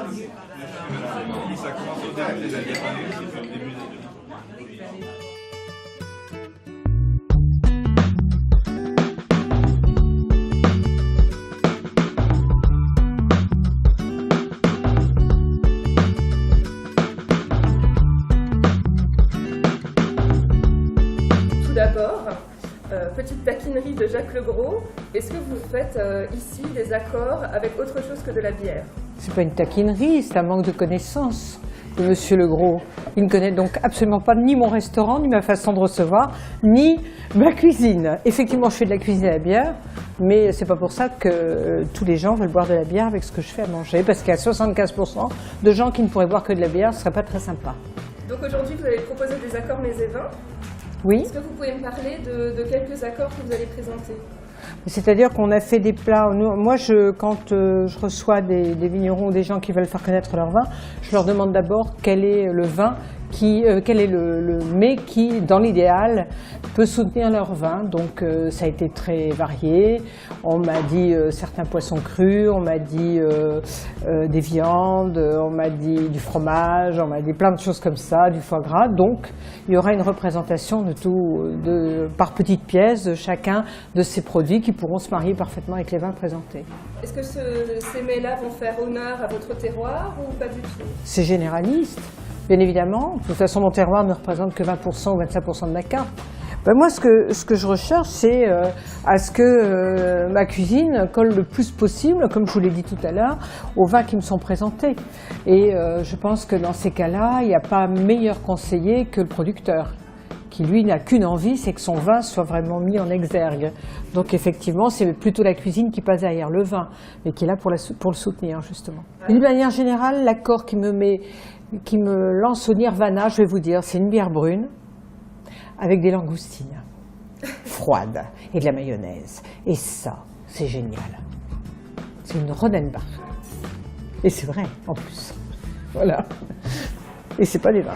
Ça commence au début des années 90 et puis au début des 2000. Tout d'abord, petite taquinerie de Jacques Legros, est-ce que vous faites ici des accords avec autre chose que de la bière? C'est pas une taquinerie, c'est un manque de connaissance de Monsieur Legros. Il ne connaît donc absolument pas ni mon restaurant, ni ma façon de recevoir, ni ma cuisine. Effectivement, je fais de la cuisine à la bière, mais c'est pas pour ça que tous les gens veulent boire de la bière avec ce que je fais à manger, parce qu'il y a 75% de gens qui ne pourraient boire que de la bière, ce serait pas très sympa. Donc aujourd'hui, vous allez proposer des accords mets et vins. Oui. Est-ce que vous pouvez me parler de quelques accords que vous allez présenter? C'est-à-dire qu'on a fait des plats. Moi, quand je reçois des vignerons ou des gens qui veulent faire connaître leur vin, je leur demande d'abord quel est le vin, quel est le mets qui, dans l'idéal, peut soutenir leur vin. Donc, ça a été très varié. On m'a dit certains poissons crus, on m'a dit des viandes, on m'a dit du fromage, on m'a dit plein de choses comme ça, du foie gras. Donc, il y aura une représentation de tout, par petites pièces de chacun de ces produits qui pourront se marier parfaitement avec les vins présentés. Est-ce que ces mets-là vont faire honneur à votre terroir ou pas du tout? C'est généraliste, bien évidemment. De toute façon, mon terroir ne représente que 20% ou 25% de ma carte. Ben moi, ce que je recherche, c'est à ce que ma cuisine colle le plus possible, comme je vous l'ai dit tout à l'heure, aux vins qui me sont présentés. Et je pense que dans ces cas-là, il n'y a pas meilleur conseiller que le producteur, qui lui n'a qu'une envie, c'est que son vin soit vraiment mis en exergue. Donc effectivement, c'est plutôt la cuisine qui passe derrière le vin, mais qui est là pour le soutenir, justement. D'une manière générale, l'accord qui me lance au nirvana, je vais vous dire, c'est une bière brune, avec des langoustines froides et de la mayonnaise. Et ça, c'est génial. C'est une Rodenbach. Et c'est vrai, en plus. Voilà. Et c'est pas des vins.